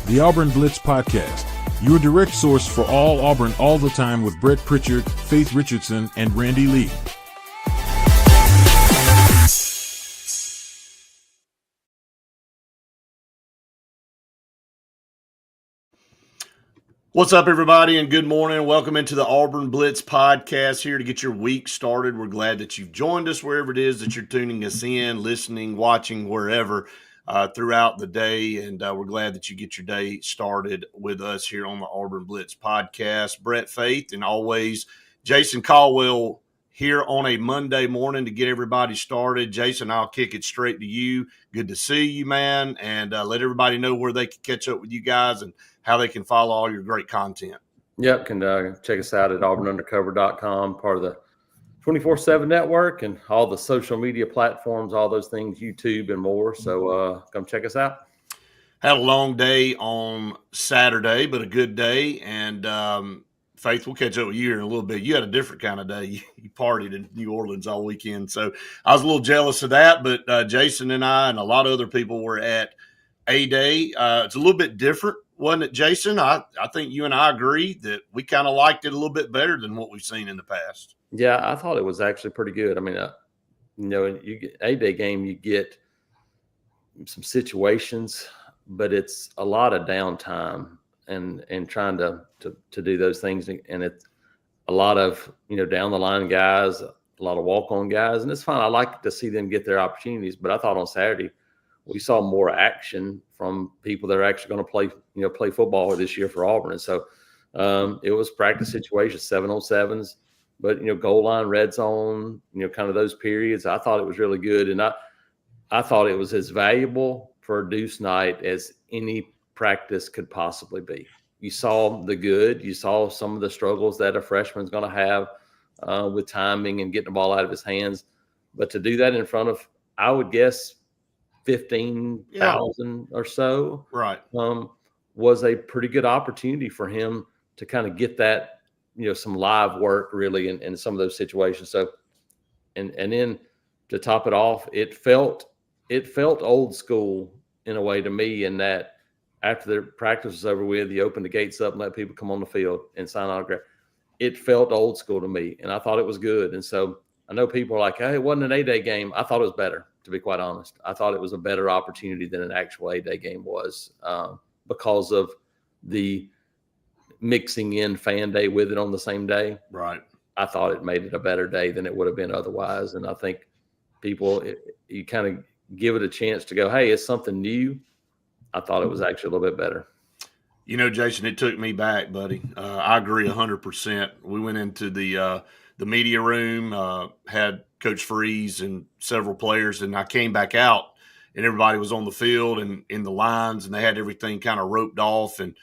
the Auburn Blitz Podcast, your direct source for all Auburn all the time with Brett Pritchard, Faith Richardson, and Randy Lee. What's up, everybody, and good morning. Welcome into the Auburn Blitz Podcast, here to get your week started. We're glad that you've joined us wherever it is that you're tuning us in, listening, watching, wherever throughout the day, and we're glad that you get your day started with us here on the Auburn Blitz Podcast. Brett, Faith, and always Jason Caldwell here on a Monday morning to get everybody started. Jason, I'll kick it straight to you. Good to see you, man, and let everybody know where they can catch up with you guys and how they can follow all your great content. Yep, can check us out at auburnundercover.com, part of the 24/7 network and all the social media platforms, all those things, YouTube and more. So come check us out. Had a long day on Saturday, but a good day. And Faith, we'll catch up with you here in a little bit. You had a different kind of day. You partied in New Orleans all weekend. So I was a little jealous of that. But Jason and I and a lot of other people were at A-Day. It's a little bit different, wasn't it, Jason? I think you and I agree that we kind of liked it a little bit better than what we've seen in the past. Yeah, I thought it was actually pretty good. I mean, you get A-Day game, you get some situations, but it's a lot of downtime and trying to do those things. And it's a lot of, down the line guys, a lot of walk-on guys, and it's fine. I like to see them get their opportunities, but I thought on Saturday we saw more action from people that are actually going to play football this year for Auburn. And so it was practice situations, 7-on-7s, but, goal line, red zone, kind of those periods. I thought it was really good. And I thought it was as valuable for a deuce night as any practice could possibly be. You saw the good. You saw some of the struggles that a freshman's going to have with timing and getting the ball out of his hands. But to do that in front of, I would guess, 15,000 or so, right, was a pretty good opportunity for him to kind of get that, some live work really in some of those situations. So, and then to top it off, it felt old school in a way to me, in that after the practice was over with, you open the gates up and let people come on the field and sign autograph. It felt old school to me, and I thought it was good. And so I know people are like, hey, it wasn't an A-Day game. I thought it was better, to be quite honest. I thought it was a better opportunity than an actual A-Day game was, because of the mixing in fan day with it on the same day. Right. I thought it made it a better day than it would have been otherwise. And I think people, you kind of give it a chance to go, hey, it's something new. I thought it was actually a little bit better. Jason, it took me back, buddy. I agree 100%. We went into the media room, had Coach Freeze and several players, and I came back out, and everybody was on the field and in the lines, and they had everything kind of roped off, and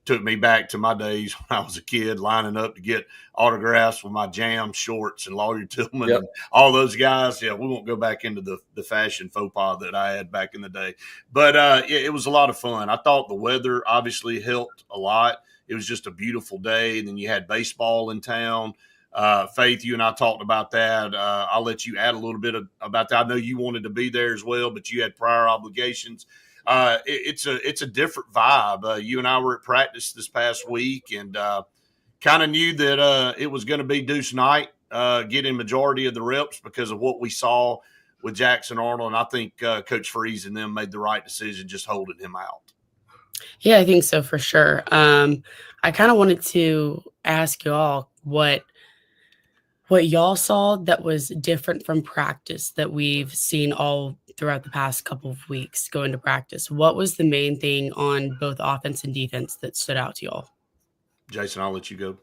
took me back to my days when I was a kid lining up to get autographs with my Jam shorts and Lawyer Tillman and all those guys. Yeah, we won't go back into the fashion faux pas that I had back in the day. But it was a lot of fun. I thought the weather obviously helped a lot. It was just a beautiful day, and then you had baseball in town. Faith, you and I talked about that. I'll let you add a little bit about that. I know you wanted to be there as well, but you had prior obligations. It's a different vibe. You and I were at practice this past week, and kind of knew that it was going to be deuce night, getting majority of the reps because of what we saw with Jackson Arnold. And I think Coach Freeze and them made the right decision just holding him out. Yeah, I think so for sure. I kind of wanted to ask you all what y'all saw that was different from practice that we've seen all throughout the past couple of weeks going to practice. What was the main thing on both offense and defense that stood out to y'all? Jason, I'll let you go.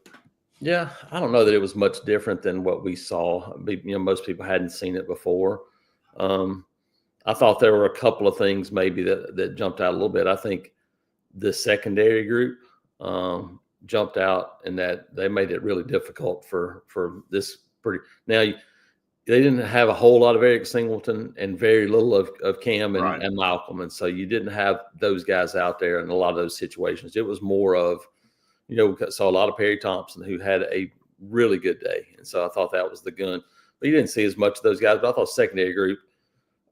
Yeah, I don't know that it was much different than what we saw. Most people hadn't seen it before. I thought there were a couple of things maybe that jumped out a little bit. I think the secondary group jumped out in that they made it really difficult for this now they didn't have a whole lot of Eric Singleton and very little of Cam and Malcolm. And so you didn't have those guys out there in a lot of those situations. It was more of, saw a lot of Perry Thompson who had a really good day. And so I thought that was the gun, but you didn't see as much of those guys, but I thought secondary group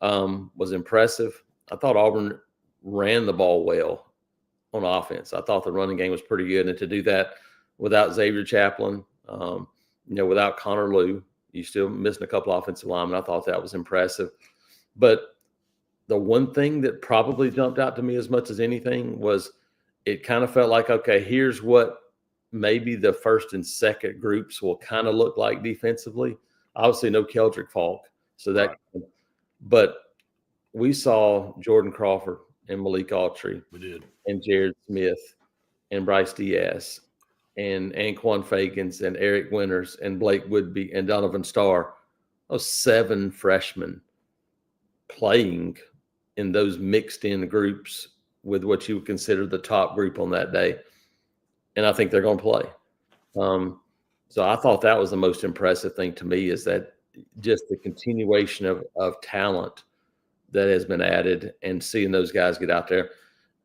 was impressive. I thought Auburn ran the ball well. on offense. I thought the running game was pretty good. And to do that without Xavier Chaplin, without Connor Lew, you still missing a couple offensive linemen. I thought that was impressive. But the one thing that probably jumped out to me as much as anything was it kind of felt like, okay, here's what maybe the first and second groups will kind of look like defensively. Obviously, no Keldrick Falk. So that, right. But we saw Jordan Crawford and Malik Autry. We did. And Jared Smith and Bryce Diaz and Anquan Fagans and Eric Winters and Blake Woodby and Donovan Starr. Those 7 freshmen playing in those mixed in groups with what you would consider the top group on that day. And I think they're going to play. So I thought that was the most impressive thing to me, is that just the continuation of talent that has been added and seeing those guys get out there.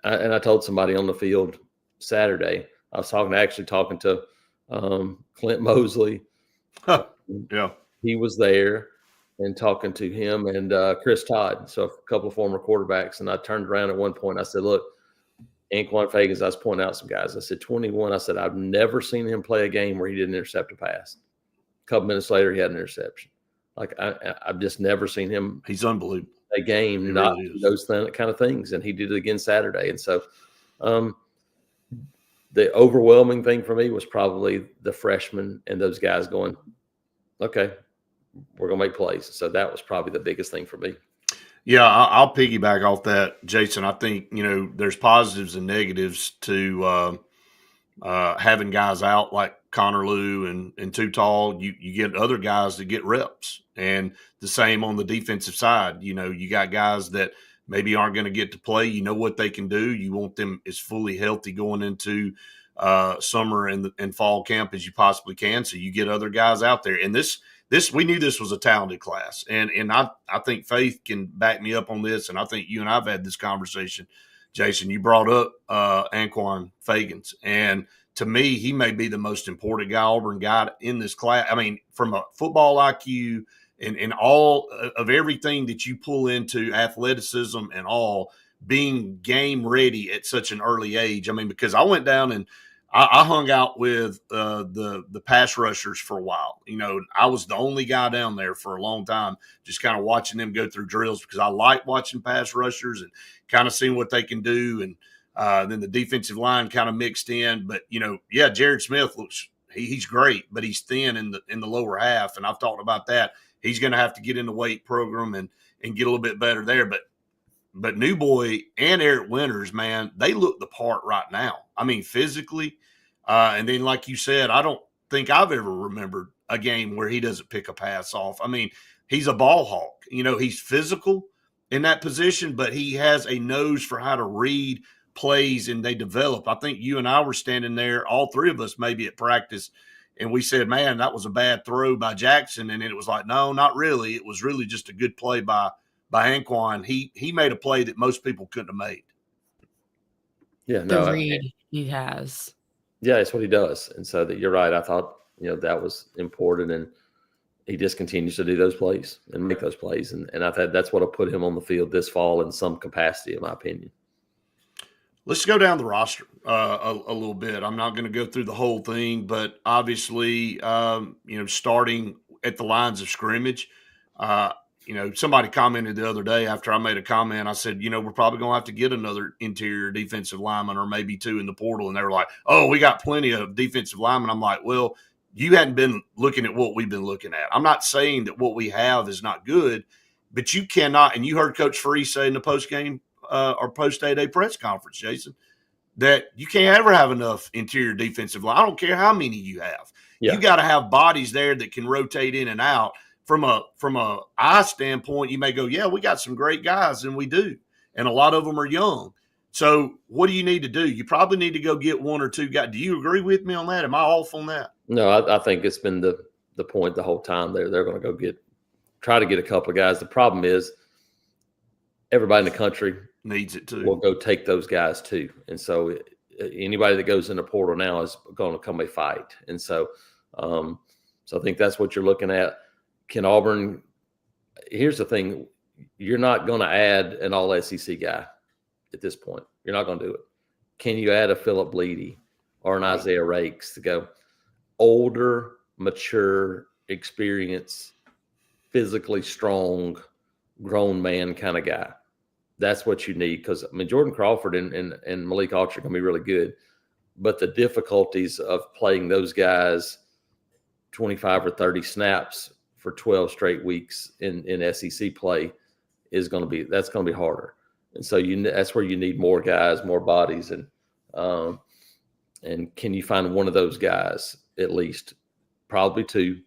And I told somebody on the field Saturday, I was talking to Clint Mosley. Yeah. He was there, and talking to him and Chris Todd, so a couple of former quarterbacks. And I turned around at one point. I said, look, Anquan Fagans, I was pointing out some guys. I said, 21. I said, I've never seen him play a game where he didn't intercept a pass. A couple minutes later, he had an interception. Like, I've just never seen him. He's unbelievable. A game, he not really those kind of things. And he did it again Saturday. And so the overwhelming thing for me was probably the freshmen and those guys going, okay, we're going to make plays. So that was probably the biggest thing for me. Yeah, I'll piggyback off that, Jason. I think, there's positives and negatives to having guys out like Connor Lew and Too Tall. You get other guys that get reps, and the same on the defensive side. You got guys that maybe aren't going to get to play. You know what they can do. You want them as fully healthy going into summer and fall camp as you possibly can. So you get other guys out there. And this we knew this was a talented class. And I think Faith can back me up on this. And I think you and I've had this conversation, Jason. You brought up Anquan Fagans. And to me, he may be the most important Auburn guy in this class. I mean, from a football IQ and all of everything that you pull into athleticism and all, being game ready at such an early age. I mean, because I went down and I hung out with the pass rushers for a while. I was the only guy down there for a long time, just kind of watching them go through drills, because I like watching pass rushers and kind of seeing what they can do. And then the defensive line kind of mixed in. But, Jared Smith looks he's great, but he's thin in the lower half. And I've talked about that. He's going to have to get in the weight program and get a little bit better there. But New Boy and Eric Winters, man, they look the part right now. I mean, physically. And then, like you said, I don't think I've ever remembered a game where he doesn't pick a pass off. I mean, he's a ball hawk. He's physical in that position, but he has a nose for how to read plays, and they develop. I think you and I were standing there, all three of us maybe at practice, and we said, man, that was a bad throw by Jackson. And it was like, no, not really. It was really just a good play by Anquan. He made a play that most people couldn't have made. Yeah, the read he has. Yeah, it's what he does. And so that you're right. I thought, that was important, and he just continues to do those plays and make those plays. And I thought that's what will put him on the field this fall in some capacity, in my opinion. Let's go down the roster a little bit. I'm not going to go through the whole thing, but obviously, starting at the lines of scrimmage, somebody commented the other day after I made a comment. I said, we're probably going to have to get another interior defensive lineman or maybe 2 in the portal. And they were like, oh, we got plenty of defensive linemen. I'm like, well, you hadn't been looking at what we've been looking at. I'm not saying that what we have is not good, but you cannot, and you heard Coach Free say in the post-game or post-day press conference, Jason, that you can't ever have enough interior defensive line. I don't care how many you have. Yeah. You got to have bodies there that can rotate in and out. From a eye standpoint, you may go, yeah, we got some great guys, and we do. And a lot of them are young. So what do you need to do? You probably need to go get 1 or 2 guys. Do you agree with me on that? Am I off on that? No, I think it's been the point the whole time. They're going to go try to get a couple of guys. The problem is everybody in the country needs it too. Will go take those guys too. And so anybody that goes in the portal now is going to come a fight. And so I think that's what you're looking at. Can Auburn – here's the thing. You're not going to add an all-SEC guy at this point. You're not going to do it. can you add a Philip Bleedy or an Right. Isaiah Rakes to go older, mature, experience, physically strong, grown man kind of guy? That's what you need, because I mean Jordan Crawford and Malik Archer can be really good, but the difficulties of playing those guys 25 or 30 snaps for 12 straight weeks in SEC play is going to be harder. And so that's where you need more guys, more bodies, and can you find one of those guys at least? Probably two,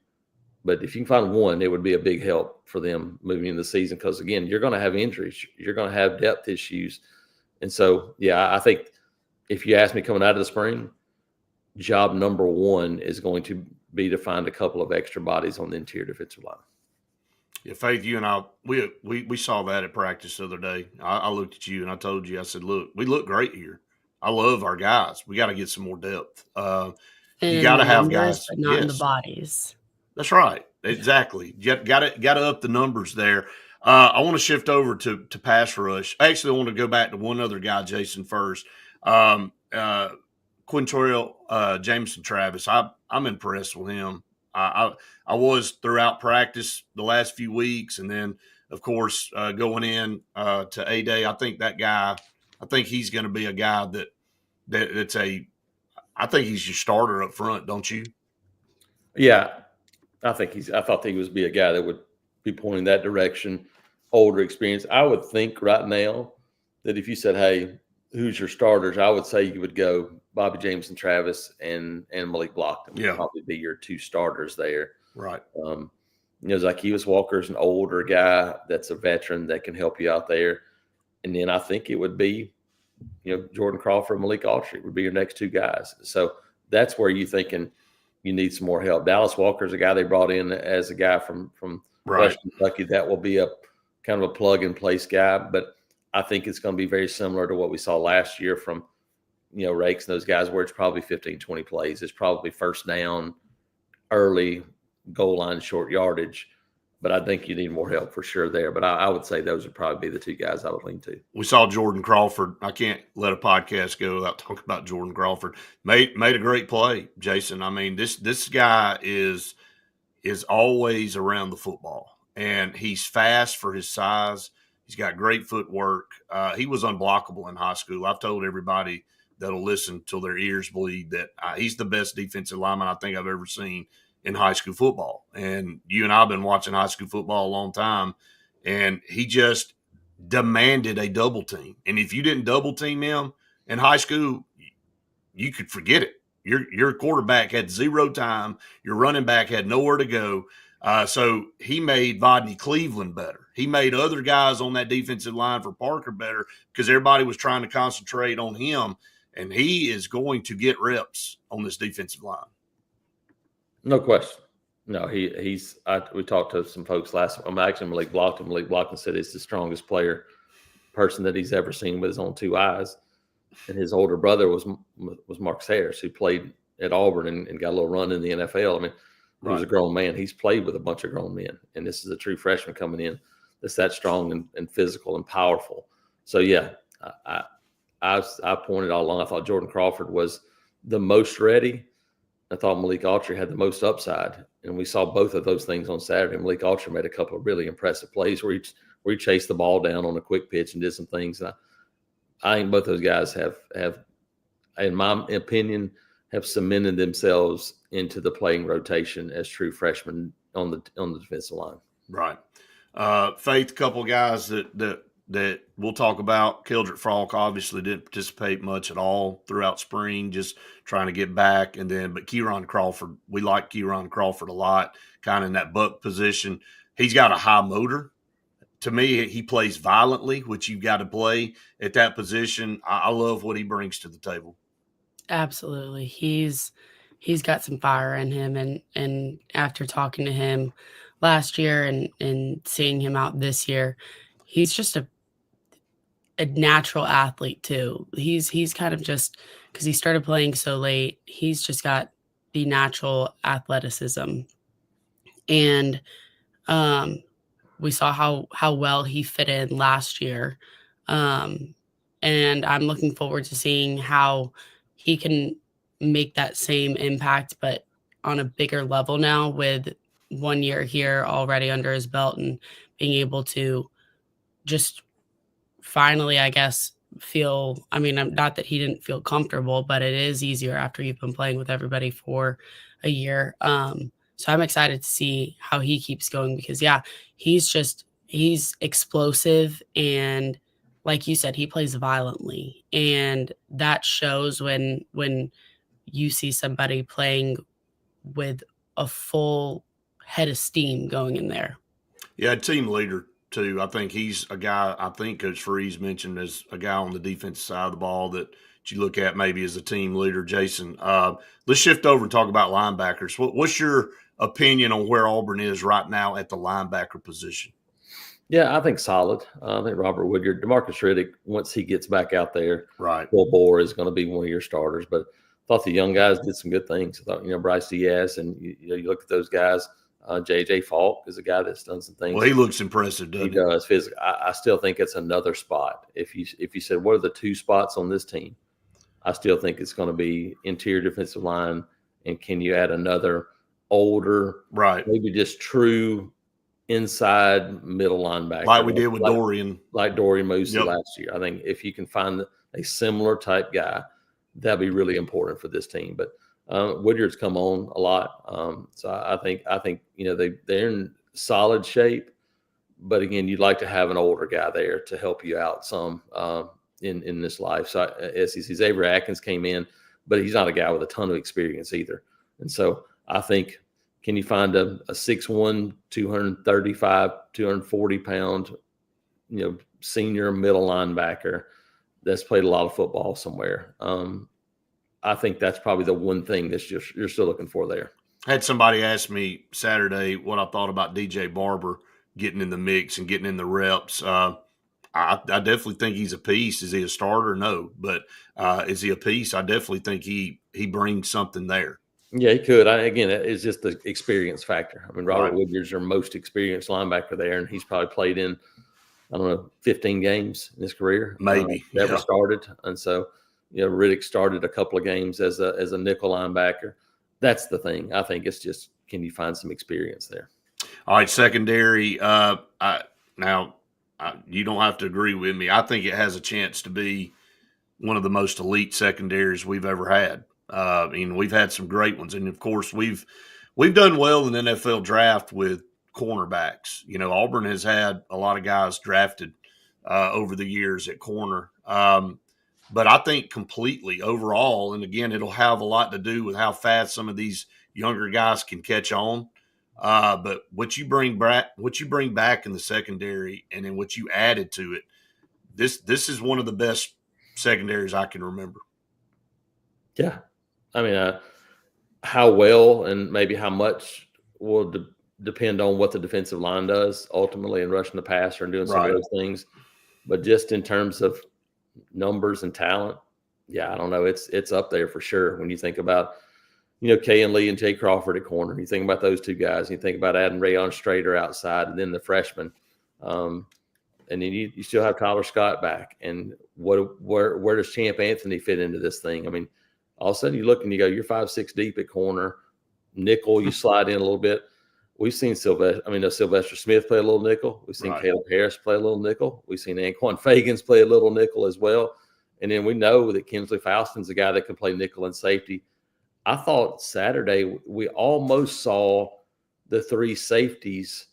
but if you can find one, it would be a big help for them moving into the season, because again, you're going to have injuries, you're going to have depth issues, and so yeah, I think if you ask me coming out of the spring, job number one is going to be to find a couple of extra bodies on the interior defensive line. Yeah, Faith, you and I, we saw that at practice the other day. I looked at you and I told you, I said, look, we look great here. I love our guys. We got to get some more depth. And You got to have numbers, guys, but not in the yes, bodies. that's right, exactly. You got to up the numbers there. I want to shift over to pass rush. Actually, I want to go back to one other guy, Jason, first. Quintoril Jameson Travis. I'm impressed with him. I was throughout practice the last few weeks, and then of course going in to A-Day. I think that guy. I think he's going to be a guy that's a. I think he's your starter up front, don't you? Yeah, I thought he was be a guy that would be pointing that direction. Older experience. I would think right now that if you said, "Hey, who's your starters?" I would say you would go Bobby Jameson Travis and Malik Blockton would probably be your two starters there. Right. Zacchaeus Walker's an older guy that's a veteran that can help you out there. And then I think it would be, Jordan Crawford, Malik Archer would be your next two guys. So that's where you're thinking you need some more help. Dallas Walker's a guy they brought in as a guy from Right. West Kentucky. That will be a kind of a plug and place guy, but I think it's going to be very similar to what we saw last year from, Rakes and those guys, where it's probably 15, 20 plays. It's probably first down, early, goal line, short yardage. But I think you need more help for sure there. But I would say those would probably be the two guys I would lean to. We saw Jordan Crawford. I can't let a podcast go without talking about Jordan Crawford. Made a great play, Jason. I mean, this guy is always around the football, and he's fast for his size. He's got great footwork. He was unblockable in high school. I've told everybody that'll listen till their ears bleed that he's the best defensive lineman I think I've ever seen in high school football. And you and I have been watching high school football a long time, and he just demanded a double team. And if you didn't double team him in high school, you could forget it. Your quarterback had zero time. Your running back had nowhere to go. So he made Vodney Cleveland better. He made other guys on that defensive line for Parker better because everybody was trying to concentrate on him, and he is going to get reps on this defensive line. No question. No, we talked to some folks last. I'm actually Malik Blockton. Malik Blockton said he's the strongest person that he's ever seen with his own two eyes. And his older brother was Marcus Harris, who played at Auburn and got a little run in the NFL. I mean, he was a grown man. He's played with a bunch of grown men, and this is a true freshman coming in that's that strong and physical and powerful. So yeah, I pointed all along. I thought Jordan Crawford was the most ready. I thought Malik Archer had the most upside, and we saw both of those things on Saturday. Malik Archer made a couple of really impressive plays where he chased the ball down on a quick pitch and did some things. And I think both those guys have, in my opinion, have cemented themselves into the playing rotation as true freshmen on the defensive line. Right. Faith, a couple of guys that we'll talk about. Keldrick Falk obviously didn't participate much at all throughout spring, just trying to get back. But Kieron Crawford, we like Kieron Crawford a lot, kind of in that buck position. He's got a high motor. To me, he plays violently, which you've got to play at that position. I love what he brings to the table. Absolutely. He's got some fire in him. And after talking to him last year and seeing him out this year, he's just a natural athlete too. He's kind of just, because he started playing so late, he's just got the natural athleticism. And we saw how well he fit in last year. and I'm looking forward to seeing how he can make that same impact, but on a bigger level now with 1 year here already under his belt and being able to just finally, I guess, feel, I mean, not that he didn't feel comfortable, but it is easier after you've been playing with everybody for a year. So I'm excited to see how he keeps going because, yeah, he's explosive. And like you said, he plays violently. And that shows when you see somebody playing with a full head of steam going in there. Yeah, team leader too. I think he's a guy. I think Coach Freeze mentioned as a guy on the defensive side of the ball that you look at maybe as a team leader. Jason, let's shift over and talk about linebackers. What's your opinion on where Auburn is right now at the linebacker position? Yeah, I think solid. I think Robert Woodyard, DeMarcus Riddick, once he gets back out there, Right, full bore is going to be one of your starters. But I thought the young guys did some good things. I thought, Bryce Diaz, and you look at those guys. J.J. Falk is a guy that's done some things. well, he looks impressive, doesn't he? Does. Physically, I still think it's another spot. If you said what are the two spots on this team, I still think it's going to be interior defensive line, and can you add another older, right, maybe just true inside middle linebacker, like we did with Dorian, like Dorian Mosley last year. I think if you can find a similar type guy, that'd be really important for this team. But Woodyard's come on a lot, so I think they're in solid shape. But again, you'd like to have an older guy there to help you out some in this life. So SEC Xavier Atkins came in, but he's not a guy with a ton of experience either. And so I think, can you find a 6'1", 235, 240-pound, senior middle linebacker that's played a lot of football somewhere? I think that's probably the one thing that you're still looking for there. I had somebody ask me Saturday what I thought about DJ Barber getting in the mix and getting in the reps. I definitely think he's a piece. Is he a starter? No. But is he a piece? I definitely think he brings something there. Yeah, he could. Again, it's just the experience factor. I mean, Robert Woodyard's your most experienced linebacker there, and he's probably played in, 15 games in his career. Maybe. Never started. And so, Riddick started a couple of games as a nickel linebacker. That's the thing. I think it's just, can you find some experience there? All right, secondary. Now, you don't have to agree with me. I think it has a chance to be one of the most elite secondaries we've ever had. We've had some great ones, and of course, we've done well in the NFL draft with cornerbacks. Auburn has had a lot of guys drafted over the years at corner. But I think completely overall, and again, it'll have a lot to do with how fast some of these younger guys can catch on. But what you bring back in the secondary, and then what you added to it, this is one of the best secondaries I can remember. Yeah. I mean, how well and maybe how much will depend on what the defensive line does ultimately in rushing the passer and doing some of those things. But just in terms of numbers and talent, yeah, I don't know. It's up there for sure. When you think about, Kayan Lee and Jay Crawford at corner, you think about those two guys, and you think about adding Rayon Strader outside, and then the freshman. And then you still have Tyler Scott back. And where does Champ Anthony fit into this thing? I mean, all of a sudden you look and you go, you're 5'6" deep at corner. Nickel, you slide in a little bit. We've seen Sylvester Smith play a little nickel. We've seen Caleb Harris play a little nickel. We've seen Anquan Fagans play a little nickel as well. And then we know that Kinsley Faustin's a guy that can play nickel and safety. I thought Saturday we almost saw the three safeties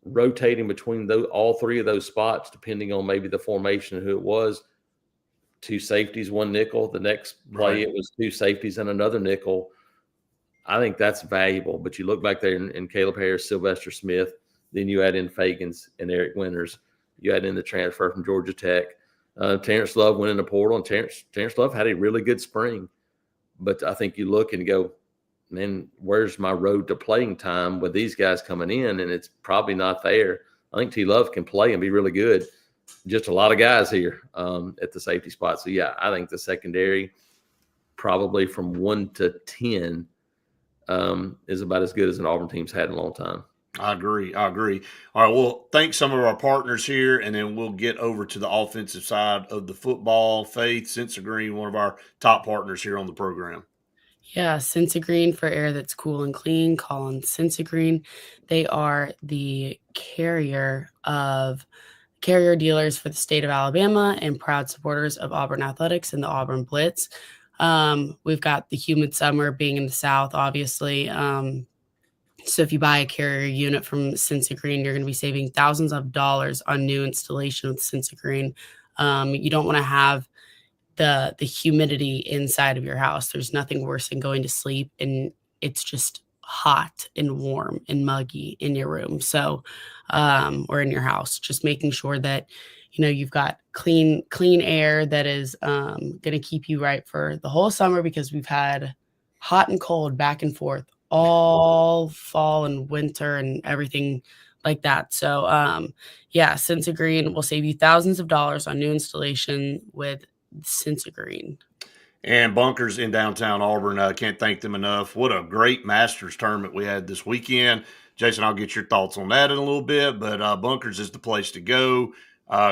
rotating between all three of those spots, depending on maybe the formation and who it was. Two safeties, one nickel. The next play, it was two safeties and another nickel. I think that's valuable. But you look back there in Caleb Harris, Sylvester Smith, then you add in Fagans and Eric Winters. You add in the transfer from Georgia Tech. Terrence Love went in the portal, and Terrence Love had a really good spring. But I think you look and go, man, where's my road to playing time with these guys coming in? And it's probably not there. I think T. Love can play and be really good. Just a lot of guys here at the safety spot. So, yeah, I think the secondary probably from 1 to 10 is about as good as an Auburn team's had in a long time. I agree. I agree. All right. Well, thanks some of our partners here, and then we'll get over to the offensive side of the football. Faith, Sense of Green, one of our top partners here on the program. Yeah, Green for air that's cool and clean. Call on Green. They are the carrier dealers for the state of Alabama and proud supporters of Auburn athletics and the Auburn Blitz. We've got the humid summer being in the South, obviously. So if you buy a carrier unit from Green, you're going to be saving thousands of dollars on new installation with Green. You don't want to have the humidity inside of your house. There's nothing worse than going to sleep and it's just hot and warm and muggy in your room. So, or in your house, just making sure that, you've got clean air that is going to keep you right for the whole summer, because we've had hot and cold back and forth all fall and winter and everything like that. So, yeah, Green will save you thousands of dollars on new installation with Green. And Bunkers in downtown Auburn. Can't thank them enough. What a great Masters tournament we had this weekend. Jason, I'll get your thoughts on that in a little bit, but Bunkers is the place to go.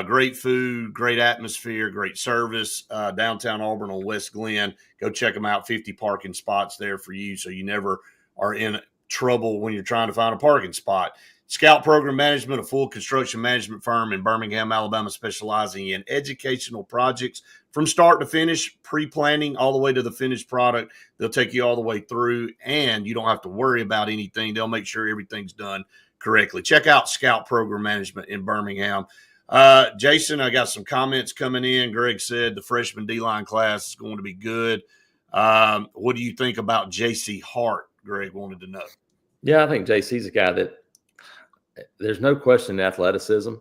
Great food, great atmosphere, great service. Downtown Auburn on West Glen. Go check them out. 50 parking spots there for you, so you never are in trouble when you're trying to find a parking spot. Scout Program Management, a full construction management firm in Birmingham, Alabama, specializing in educational projects from start to finish, pre-planning all the way to the finished product. They'll take you all the way through, and you don't have to worry about anything. They'll make sure everything's done correctly. Check out Scout Program Management in Birmingham. Jason, I got some comments coming in. Greg said the freshman D-line class is going to be good. What do you think about J.C. Hart? Greg wanted to know. Yeah, I think JC's a guy that there's no question in athleticism.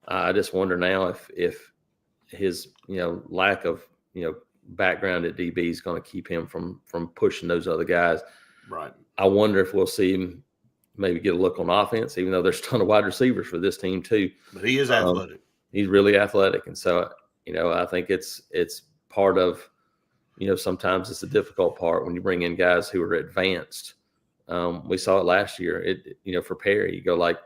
I just wonder now if his lack of background at DB is going to keep him from pushing those other guys. Right. I wonder if we'll see him maybe get a look on offense, even though there's a ton of wide receivers for this team too. But he is athletic. He's really athletic, and so I think it's part of sometimes it's a difficult part when you bring in guys who are advanced. We saw it last year. For Perry, you go like,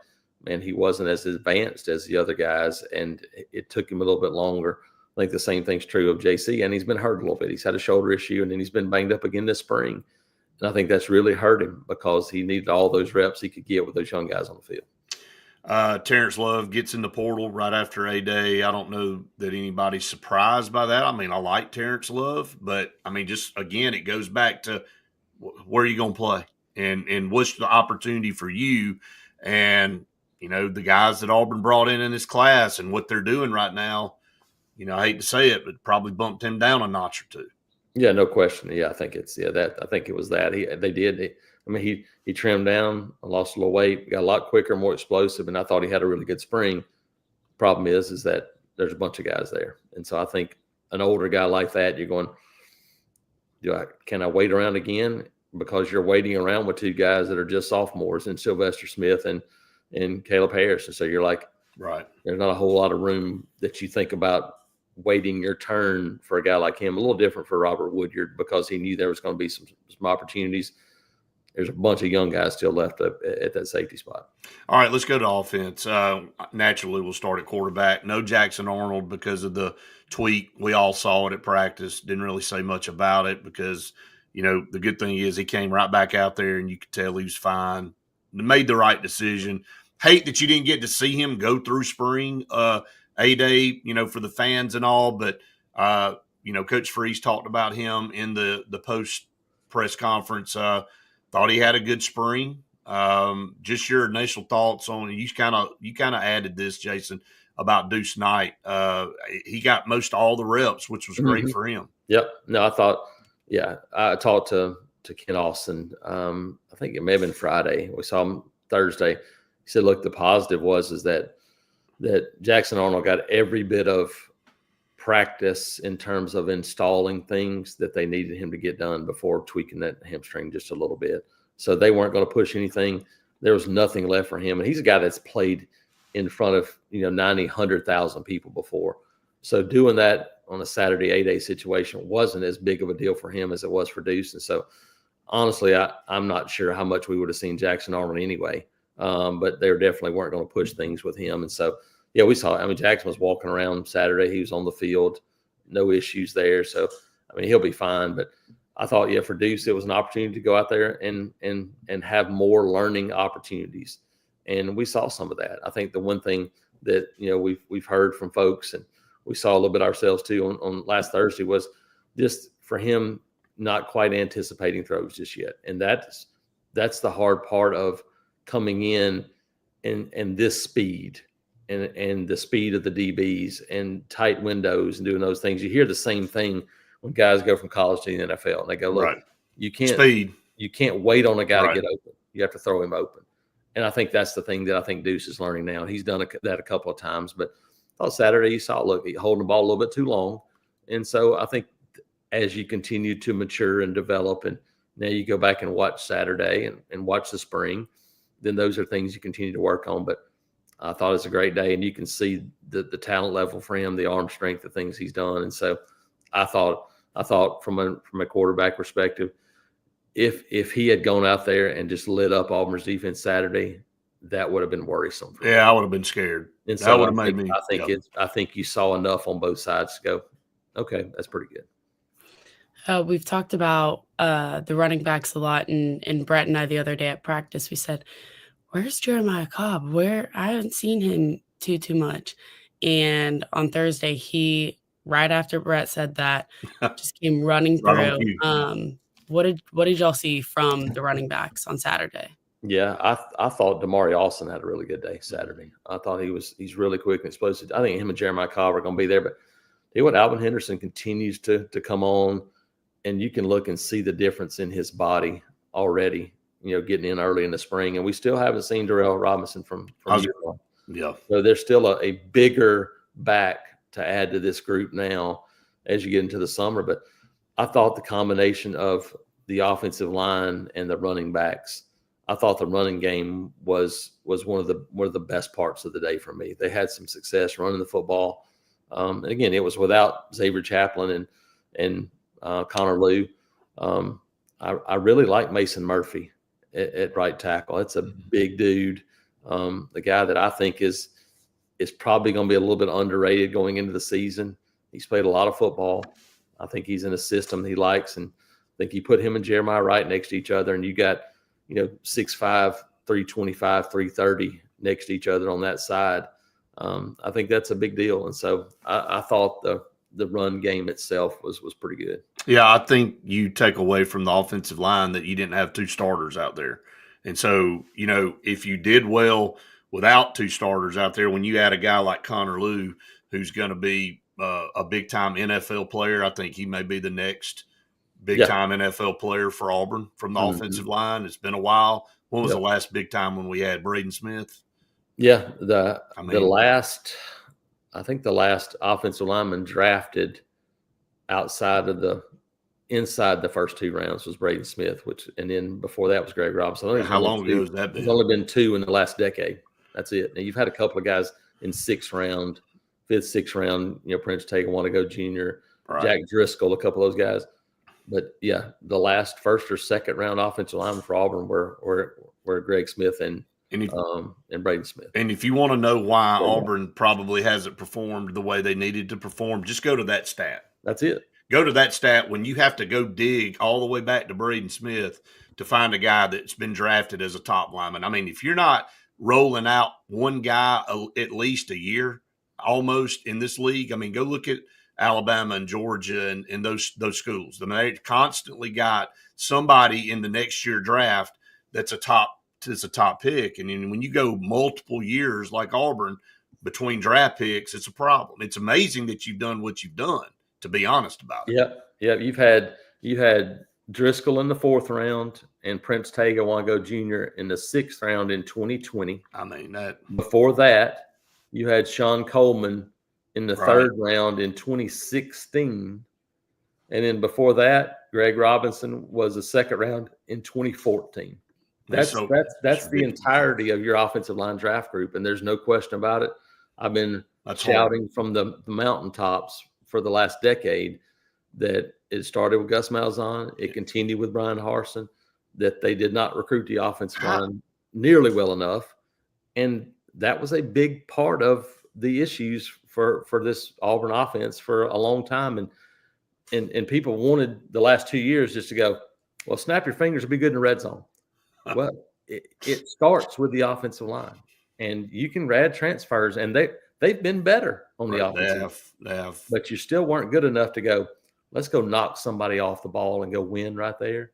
man, he wasn't as advanced as the other guys, and it took him a little bit longer. I think the same thing's true of JC, and he's been hurt a little bit. He's had a shoulder issue, and then he's been banged up again this spring. And I think that's really hurt him because he needed all those reps he could get with those young guys on the field. Terrence Love gets in the portal right after A-Day. I don't know that anybody's surprised by that. I mean, I like Terrence Love, but, just, again, it goes back to where are you going to play and what's the opportunity for you. And, the guys that Auburn brought in this class and what they're doing right now, I hate to say it, but probably bumped him down a notch or two. Yeah, no question. Yeah, I think it was that. He trimmed down, lost a little weight, got a lot quicker, more explosive, and I thought he had a really good spring. Problem is that there's a bunch of guys there. And so I think an older guy like that, you're going, can I wait around again? Because you're waiting around with two guys that are just sophomores in Sylvester Smith and Caleb Harris. And so you're like, right, there's not a whole lot of room that you think about waiting your turn for a guy like him. A little different for Robert Woodyard because he knew there was going to be some opportunities. There's a bunch of young guys still left up at that safety spot. All right, let's go to offense. Naturally, we'll start at quarterback. No Jackson Arnold because of the tweak. We all saw it at practice. Didn't really say much about it because, the good thing is he came right back out there and you could tell he was fine. Made the right decision. Hate that you didn't get to see him go through spring A-Day, for the fans and all. But, Coach Freeze talked about him in the post press conference. Thought he had a good spring. Just your initial thoughts on it. You kind of added this, Jason, about Deuce Knight. He got most all the reps, which was great for him. Yep. No, I talked to Ken Austin. I think it may have been Friday. We saw him Thursday. He said, look, the positive was that Jackson Arnold got every bit of practice in terms of installing things that they needed him to get done before tweaking that hamstring just a little bit. So they weren't going to push anything. There was nothing left for him. And he's a guy that's played in front of, 90, 100,000 people before. So doing that on a Saturday A-Day situation wasn't as big of a deal for him as it was for Deuce. And so honestly, I'm not sure how much we would have seen Jackson Arnold anyway. but they definitely weren't going to push things with him. And so, yeah, we saw. I mean, Jackson was walking around Saturday. He was on the field, no issues there. So, I mean, he'll be fine. But I thought, yeah, for Deuce, it was an opportunity to go out there and have more learning opportunities, and we saw some of that. I think the one thing that we've heard from folks, and we saw a little bit ourselves too on last Thursday, was just for him not quite anticipating throws just yet, and that's the hard part of coming in and this speed and the speed of the DBs and tight windows and doing those things. You hear the same thing when guys go from college to the NFL, and they go, look, Right. you can't wait on a guy to get open. You have to throw him open. And I think that's the thing that I think Deuce is learning now. He's done that a couple of times, but I thought Saturday you saw, look, he holding the ball a little bit too long. And so I think as you continue to mature and develop, and now you go back and watch Saturday and watch the spring, then those are things you continue to work on. But I thought it was a great day, and you can see the talent level for him, the arm strength, the things he's done. And so I thought from a quarterback perspective, if he had gone out there and just lit up Auburn's defense Saturday, that would have been worrisome. For I would have been scared. And that so would have made me. I think you saw enough on both sides to go, okay, that's pretty good. We've talked about the running backs a lot, and Brett and I the other day at practice, we said, where's Jeremiah Cobb? I haven't seen him too much. And on Thursday, he, right after Brett said that, just came running through. What did y'all see from the running backs on Saturday? Yeah, I thought Damari Alston had a really good day Saturday. I thought he's really quick and explosive. I think him and Jeremiah Cobb are going to be there. But what Alvin Henderson continues to come on, and you can look and see the difference in his body already, getting in early in the spring. And we still haven't seen Darrell Robinson from Utah. Yeah. So there's still a bigger back to add to this group now as you get into the summer. But I thought the combination of the offensive line and the running backs, I thought the running game was one of the best parts of the day for me. They had some success running the football. And again, it was without Xavier Chaplin and Connor Lew. I really like Mason Murphy at right tackle. That's a big dude. The guy that I think is probably going to be a little bit underrated going into the season. He's played a lot of football. I think he's in a system he likes, and I think you put him and Jeremiah Wright next to each other, and you got 6'5", 325, 330 next to each other on that side. I think that's a big deal, and so I thought the run game itself was pretty good. Yeah, I think you take away from the offensive line that you didn't have two starters out there, and so if you did well without two starters out there, when you add a guy like Connor Lew, who's going to be a big-time NFL player, I think he may be the next big-time NFL player for Auburn from the offensive line. It's been a while. When was the last big time when we had Braden Smith? Yeah, the last offensive lineman drafted inside the first two rounds was Braden Smith, and then before that was Greg Robinson. How long ago has that been? There's only been two in the last decade. That's it. Now you've had a couple of guys in fifth, sixth round. Prince Tega want to go junior, right. Jack Driscoll, a couple of those guys. But yeah, the last first or second round offensive lineman for Auburn were Greg Smith and Braden Smith. And if you want to know why Auburn probably hasn't performed the way they needed to perform, just go to that stat. That's it. Go to that stat when you have to go dig all the way back to Braden Smith to find a guy that's been drafted as a top lineman. I mean, if you're not rolling out one guy at least a year almost in this league, I mean, go look at Alabama and Georgia and those schools. I mean, they constantly got somebody in the next year draft that's a top pick. And then when you go multiple years like Auburn between draft picks, it's a problem. It's amazing that you've done what you've done, to be honest about it. Yep. You had Driscoll in the fourth round and Prince Tega Wango Jr. in the sixth round in 2020. I mean, that before that, you had Sean Coleman in the third round in 2016. And then before that, Greg Robinson was the second round in 2014. That's the entirety of your offensive line draft group, and there's no question about it. I've been shouting from the mountaintops for the last decade that it started with Gus Malzahn, it continued with Brian Harsin, that they did not recruit the offensive line nearly well enough. And that was a big part of the issues for this Auburn offense for a long time. And people wanted the last 2 years just to go, well, snap your fingers and be good in the red zone. Well, it starts with the offensive line, and you can add transfers, and they've been better on the offensive. They have. But you still weren't good enough to go, let's go knock somebody off the ball and go win right there.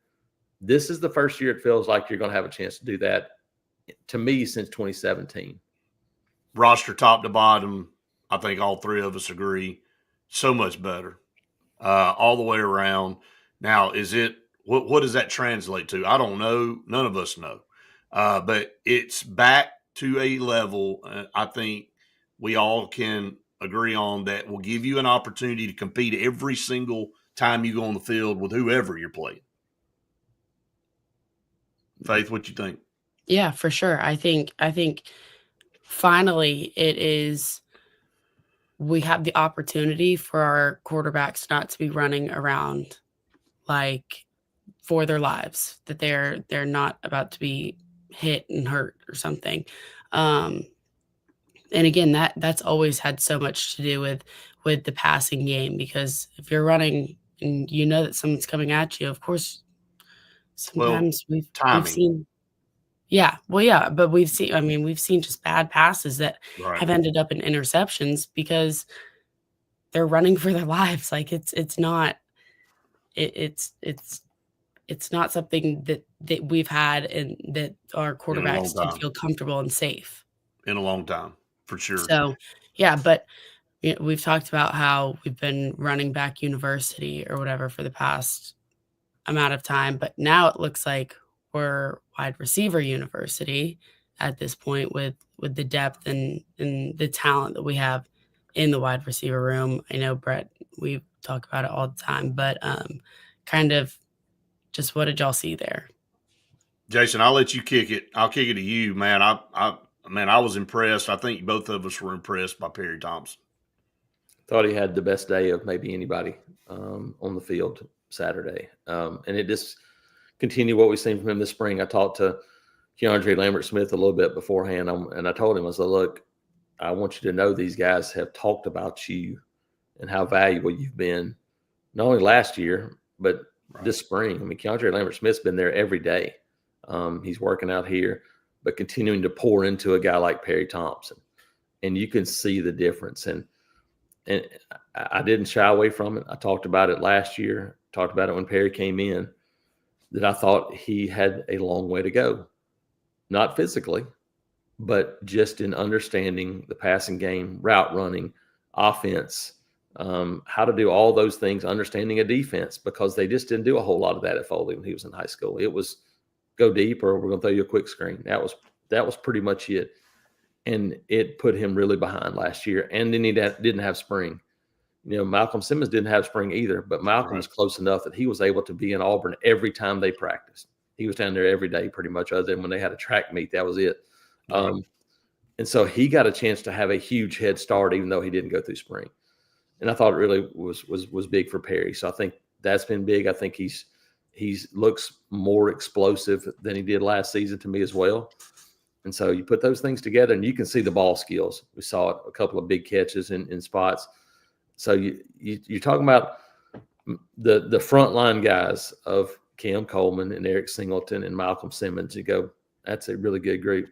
This is the first year it feels like you're going to have a chance to do that, to me, since 2017. Roster top to bottom, I think all three of us agree, so much better all the way around. Now, what does that translate to? I don't know. None of us know. But it's back to a level I think we all can agree on that will give you an opportunity to compete every single time you go on the field with whoever you're playing. Faith, what you think? Yeah, for sure. I think finally we have the opportunity for our quarterbacks not to be running around like for their lives, that they're not about to be hit and hurt or something. And again, that's always had so much to do with the passing game, because if you're running and you know that someone's coming at you, of course, sometimes we've seen. Yeah, well, yeah, but we've seen just bad passes that have ended up in interceptions because they're running for their lives. Like it's not something that we've had and that our quarterbacks can feel comfortable and safe in a long time, for sure. So, yeah, but we've talked about how we've been running back university or whatever for the past amount of time, but now it looks like we're wide receiver university at this point with the depth and the talent that we have in the wide receiver room. I know, Brett, we talk about it all the time, but kind of just what did y'all see there? Jason, I'll let you kick it. I'll kick it to you, man. I was impressed. I think both of us were impressed by Perry Thompson. Thought he had the best day of maybe anybody on the field Saturday. And it just continued what we've seen from him this spring. I talked to Keandre Lambert-Smith a little bit beforehand, and I told him, I said, look, I want you to know these guys have talked about you and how valuable you've been, not only last year, but this spring. I mean, Keandre Lambert-Smith's been there every day. He's working out here, but continuing to pour into a guy like Perry Thompson. And you can see the difference. And I didn't shy away from it. I talked about it last year, talked about it when Perry came in, that I thought he had a long way to go. Not physically, but just in understanding the passing game, route running, offense, how to do all those things, understanding a defense, because they just didn't do a whole lot of that at Foley when he was in high school. It was go deep or we're going to throw you a quick screen. That was pretty much it. And it put him really behind last year. And then he didn't have spring. Malcolm Simmons didn't have spring either, but Malcolm was close enough that he was able to be in Auburn every time they practiced. He was down there every day pretty much, other than when they had a track meet. That was it. And so he got a chance to have a huge head start, even though he didn't go through spring. And I thought it really was big for Perry. So I think that's been big. I think he's looks more explosive than he did last season to me as well. And so you put those things together and you can see the ball skills. We saw a couple of big catches in spots. So you're talking about the frontline guys of Cam Coleman and Eric Singleton and Malcolm Simmons. You go, that's a really good group.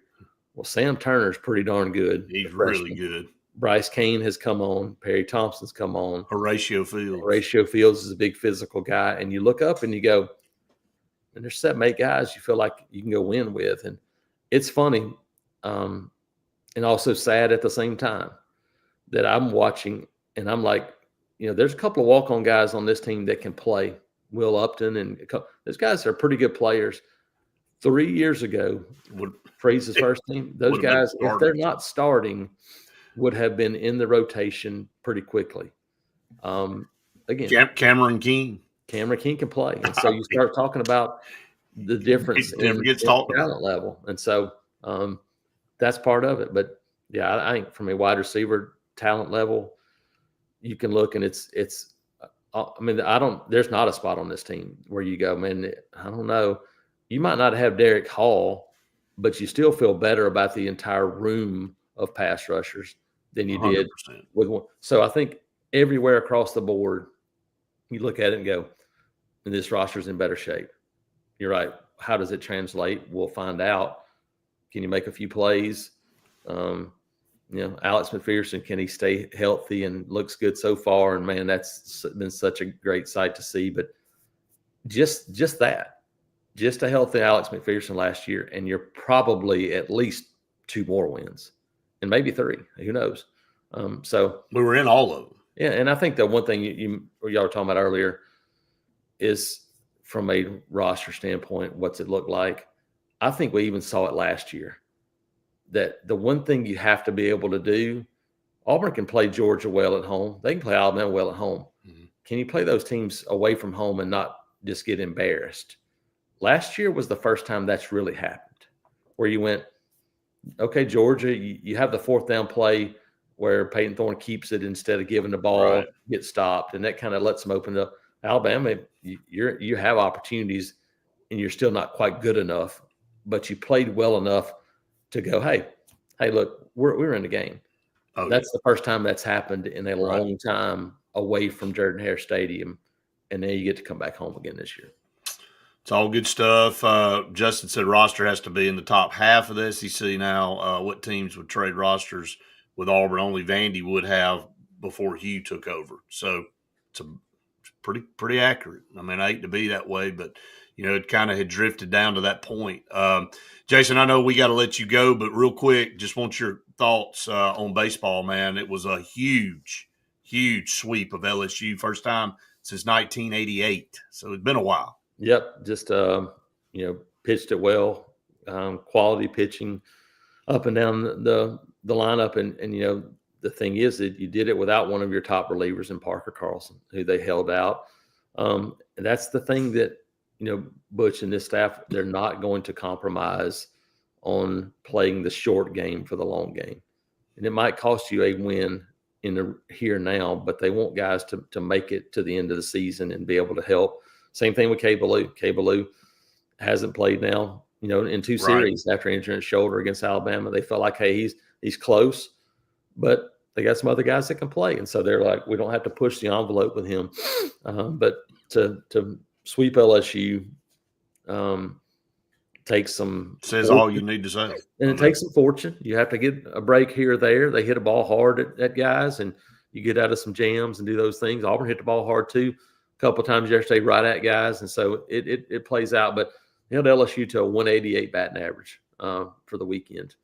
Well, Sam Turner's pretty darn good. He's really good. Bryce Kane has come on. Perry Thompson's come on. Horatio Fields. Horatio Fields is a big physical guy. And you look up and you go, and there's 7, 8 guys you feel like you can go win with. And it's funny and also sad at the same time that I'm watching and I'm like, there's a couple of walk-on guys on this team that can play. Will Upton and those guys are pretty good players. 3 years ago, Freeze's first team, those guys, if they're not starting, would have been in the rotation pretty quickly. Again, Cameron King can play. And so you start talking about the difference in talent level. And so that's part of it. But, yeah, I think from a wide receiver talent level, you can look and there's not a spot on this team where you go, man, I don't know. You might not have Derek Hall, but you still feel better about the entire room of pass rushers than you did 100%. with one. So I think everywhere across the board, you look at it and go, this roster's in better shape. You're right. How does it translate? We'll find out. Can you make a few plays? Alex McPherson, can he stay healthy and looks good so far? And man, that's been such a great sight to see. But just a healthy Alex McPherson last year, and you're probably at least 2 more wins, and maybe 3. Who knows? So we were in all of them. Yeah, and I think the one thing y'all were talking about earlier is from a roster standpoint, what's it look like? I think we even saw it last year. That the one thing you have to be able to do, Auburn can play Georgia well at home. They can play Alabama well at home. Mm-hmm. Can you play those teams away from home and not just get embarrassed? Last year was the first time that's really happened, where you went, okay, Georgia, you have the 4th down play where Peyton Thorne keeps it instead of giving the ball, get stopped, and that kind of lets them open it up. Alabama, you have opportunities, and you're still not quite good enough, but you played well enough to go, hey, look, we're in the game. Oh, that's the first time that's happened in a long time away from Jordan-Hare Stadium, and then you get to come back home again this year. It's all good stuff. Justin said roster has to be in the top half of the SEC now. What teams would trade rosters with Auburn? Only Vandy would have before Hugh took over. So it's pretty accurate. I mean, I hate to be that way, but it kind of had drifted down to that point. Jason, I know we got to let you go, but real quick, just want your thoughts on baseball, man. It was a huge, huge sweep of LSU, first time since 1988. So it's been a while. Yep, just pitched it well, quality pitching up and down the lineup, and the thing is that you did it without one of your top relievers in Parker Carlson, who they held out. And that's the thing that Butch and this staff, they're not going to compromise on playing the short game for the long game, and it might cost you a win in the here now, but they want guys to make it to the end of the season and be able to help. Same thing with Kay Ballou. Kay Ballou hasn't played now, in 2 series after injuring his shoulder against Alabama. They felt like, hey, he's close, but they got some other guys that can play. And so they're like, we don't have to push the envelope with him. But to sweep LSU takes some – says all you need to say. And it takes some fortune. You have to get a break here or there. They hit a ball hard at guys, and you get out of some jams and do those things. Auburn hit the ball hard too. Couple of times yesterday right at guys, and so it plays out. But held LSU to a 188 batting average for the weekend,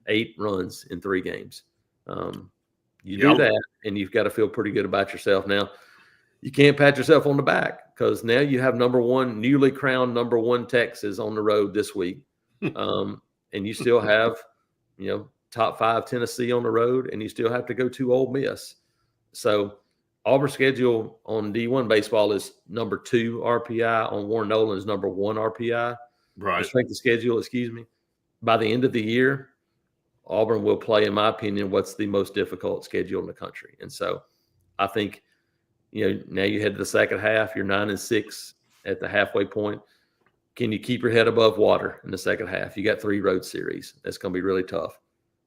8 runs in 3 games. You do that, and you've got to feel pretty good about yourself. Now, you can't pat yourself on the back because now you have newly crowned number 1 Texas on the road this week, and you still have top 5 Tennessee on the road, and you still have to go to Ole Miss. So Auburn's schedule on D1 baseball is number 2 RPI. On Warren Nolan is number 1 RPI. Right. The strength of schedule, by the end of the year, Auburn will play, in my opinion, what's the most difficult schedule in the country. And so I think, now you head to the second half, you're 9-6 at the halfway point. Can you keep your head above water in the second half? You got 3 road series. That's going to be really tough.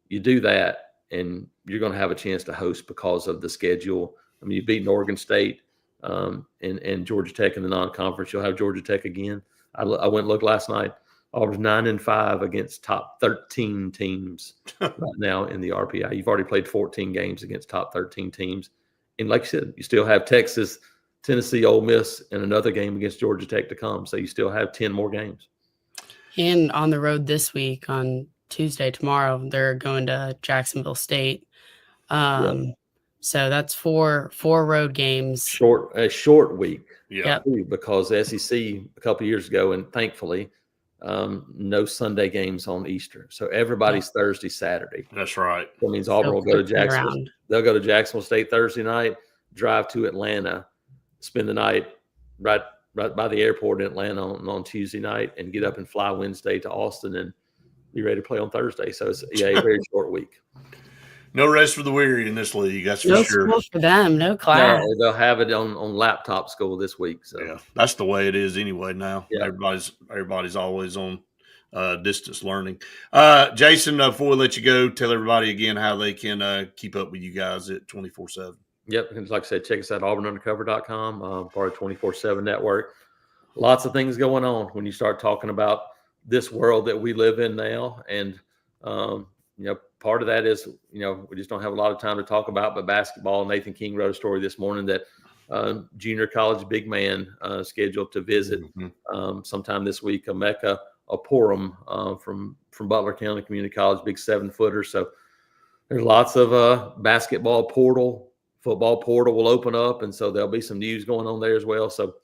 You do that, and you're going to have a chance to host because of the schedule. I mean, you've beaten Oregon State and Georgia Tech in the non-conference. You'll have Georgia Tech again. I went and looked last night. Auburn's 9-5 against top 13 teams right now in the RPI. You've already played 14 games against top 13 teams. And like I said, you still have Texas, Tennessee, Ole Miss, and another game against Georgia Tech to come. So you still have 10 more games. And on the road this week, on Tuesday, tomorrow, they're going to Jacksonville State. So that's four road games. A short week. Yeah. Because SEC a couple of years ago, and thankfully, no Sunday games on Easter. So everybody's Thursday, Saturday. That's right. That means Auburn will go to Jacksonville. They'll go to Jacksonville State Thursday night, drive to Atlanta, spend the night right by the airport in Atlanta on Tuesday night, and get up and fly Wednesday to Austin and be ready to play on Thursday. So it's a very short week. No rest for the weary in this league, that's for sure. No school for them, no class. No, they'll have it on laptop school this week. So yeah, that's the way it is anyway now. Yeah. Everybody's always on distance learning. Jason, before we let you go, tell everybody again how they can keep up with you guys at 24/7. Yep. And like I said, check us out at auburnundercover.com, part of 24/7 network. Lots of things going on when you start talking about this world that we live in now. And, part of that is, we just don't have a lot of time to talk about, but basketball. Nathan King wrote a story this morning that junior college big man scheduled to visit sometime this week, Emeka Oporum from Butler County Community College, big 7-footer. So there's lots of basketball portal, football portal will open up. And so there'll be some news going on there as well. So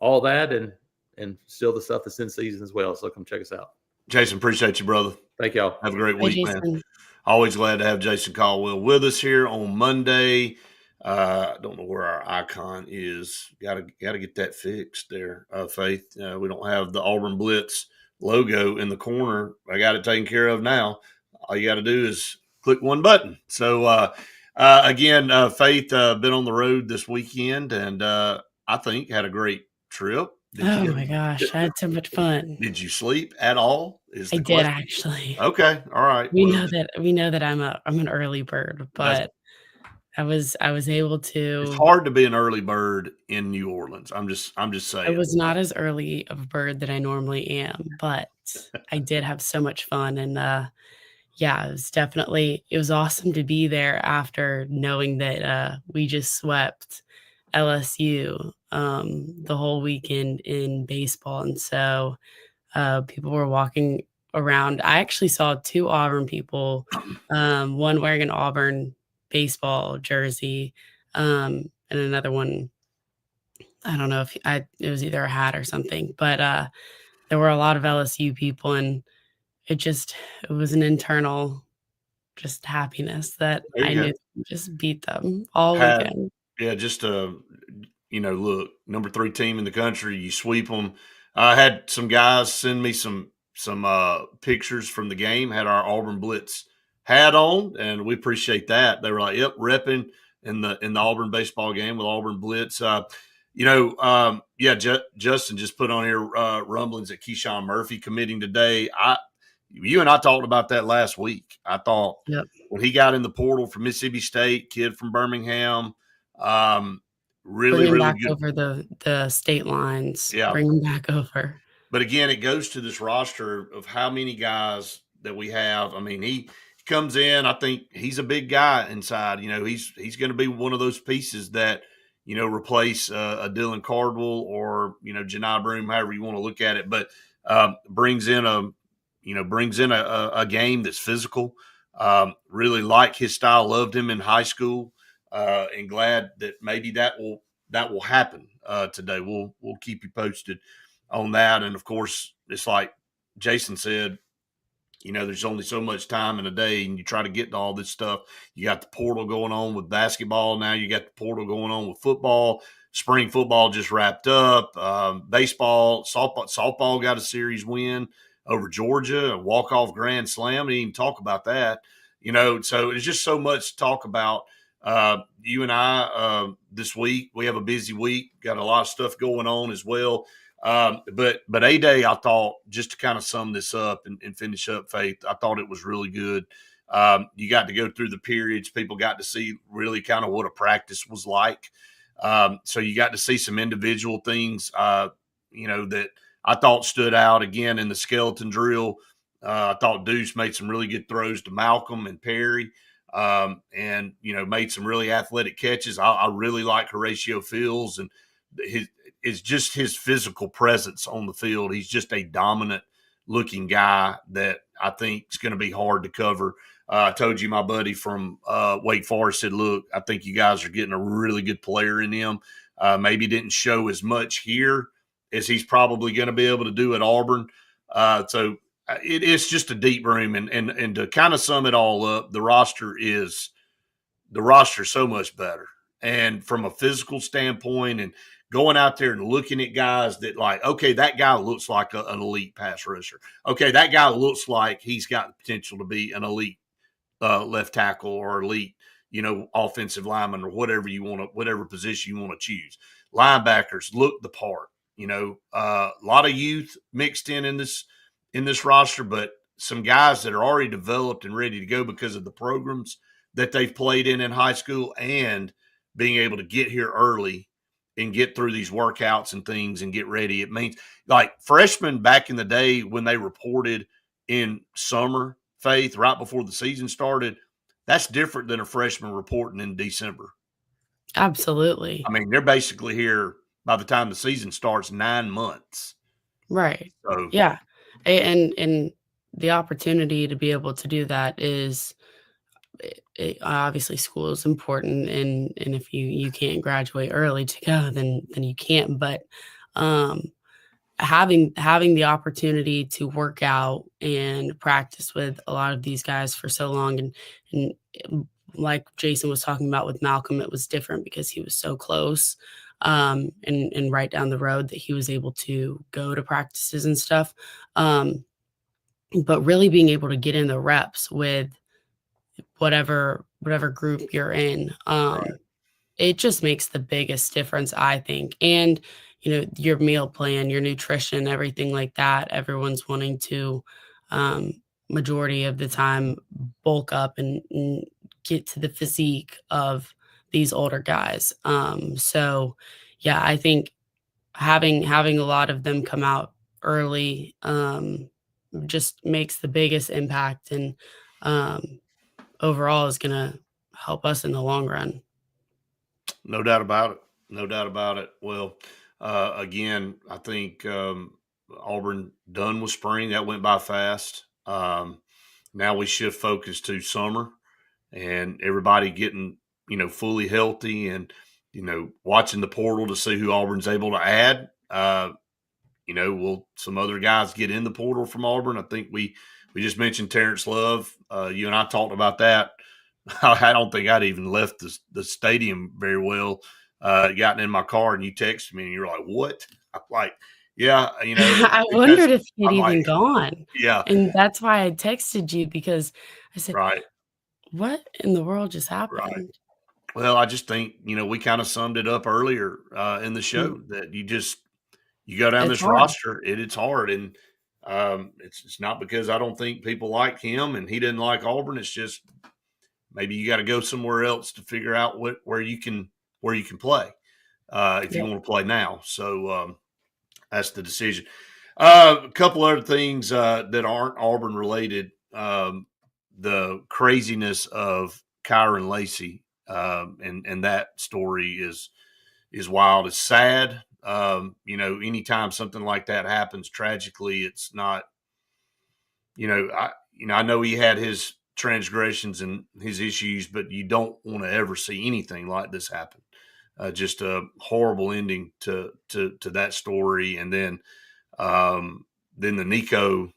all that and still the stuff that's in season as well. So come check us out. Jason, appreciate you, brother. Thank y'all. Have a great Hi, week, man. Jason. Always glad to have Jason Caldwell with us here on Monday. I don't know where our icon is. Got to get that fixed there, Faith. We don't have the Auburn Blitz logo in the corner. I got it taken care of now. All you got to do is click one button. So, again, Faith, been on the road this weekend, and I think had a great trip. My gosh, I had so much fun. Did you sleep at all? I did actually. Okay, all right. We know that I'm an early bird, but I was able to. It's hard to be an early bird in New Orleans. I'm just saying. I was not as early of a bird that I normally am, but I did have so much fun, and it was awesome to be there after knowing that we just swept LSU the whole weekend in baseball. And so people were walking around. I actually saw 2 Auburn people, one wearing an Auburn baseball jersey, and another one, I don't know if it was either a hat or something, but there were a lot of LSU people, and it was an internal just happiness that I knew we just beat them all weekend. Yeah, just look, number 3 team in the country, you sweep them. I had some guys send me some pictures from the game, had our Auburn Blitz hat on, and we appreciate that. They were like, "Yep, repping in the Auburn baseball game with Auburn Blitz." Justin just put on here rumblings at Keyshawn Murphy committing today. You and I talked about that last week. I thought when he got in the portal from Mississippi State, kid from Birmingham, really back good over the state lines. Yeah, bring him back over. But again, it goes to this roster of how many guys that we have. I mean, he comes in. I think he's a big guy inside. He's going to be one of those pieces that replace a Dylan Cardwell or Janai Broom, however you want to look at it. But brings in a game that's physical. Really like his style. Loved him in high school, and glad that maybe that will happen today. We'll keep you posted on that. And of course, it's like Jason said, there's only so much time in a day, and you try to get to all this stuff. You got the portal going on with basketball. Now you got the portal going on with football. Spring football just wrapped up. Baseball, softball got a series win over Georgia, a walk-off grand slam. We didn't even talk about that. So it's just so much to talk about. You and I this week, we have a busy week, got a lot of stuff going on as well. But A-Day, I thought, just to kind of sum this up and finish up, Faith, I thought it was really good. You got to go through the periods. People got to see really kind of what a practice was like. So you got to see some individual things, that I thought stood out. Again, in the skeleton drill, I thought Deuce made some really good throws to Malcolm and Perry. And made some really athletic catches. I really like Horatio Fields, and it's just his physical presence on the field. He's just a dominant looking guy that I think is going to be hard to cover. I told you my buddy from Wake Forest said, look, I think you guys are getting a really good player in him. Maybe didn't show as much here as he's probably going to be able to do at Auburn. So it's just a deep room. And to kind of sum it all up, the roster is so much better. And from a physical standpoint and going out there and looking at guys that okay, that guy looks like an elite pass rusher. Okay, that guy looks like he's got the potential to be an elite left tackle or elite, offensive lineman or whatever position you want to choose. Linebackers look the part. A lot of youth mixed in this in this roster, but some guys that are already developed and ready to go because of the programs that they've played in high school and being able to get here early and get through these workouts and things and get ready. It means like freshmen back in the day when they reported in summer, Faith, right before the season started, that's different than a freshman reporting in December. Absolutely. I mean, they're basically here by the time the season starts 9 months. Right. So, Yeah. And the opportunity to be able to do that is obviously school is important, and if you can't graduate early to go, then you can't. But um having the opportunity to work out and practice with a lot of these guys for so long, and like Jason was talking about with Malcolm, it was different because he was so close, and right down the road that he was able to go to practices and stuff. But really being able to get in the reps with whatever group you're in, right. it just makes the biggest difference, I think. And, your meal plan, your nutrition, everything like that, everyone's wanting to, um, majority of the time, bulk up and get to the physique of these older guys. So, yeah, I think having a lot of them come out early, just makes the biggest impact, and um, overall is going to help us in the long run. No doubt about it. No doubt about it. Well, again, I think Auburn done with spring. That went by fast. Now we shift focus to summer and everybody getting, fully healthy and, watching the portal to see who Auburn's able to add. Will some other guys get in the portal from Auburn? I think we just mentioned Terrence Love. You and I talked about that. I don't think I'd even left the stadium very well. Gotten in my car and you texted me and you're like, "What?" I'm like, "Yeah, I because wondered if he'd I'm like, even gone, yeah, and that's why I texted you, because I said, right, "What in the world just right." happened?" Well, I just think we kind of summed it up earlier in the Mm, show that you go down it's this hard. roster, it's hard, and it's not because I don't think people like him and he didn't like Auburn. It's just maybe you got to go somewhere else to figure out where you can play if you Yep. want to play now. So that's the decision. A couple other things that aren't Auburn related. The craziness of Kyron Lacey and that story is wild. It's sad. Anytime something like that happens tragically, it's not. I know he had his transgressions and his issues, but you don't want to ever see anything like this happen. Just a horrible ending to that story, and then the Nico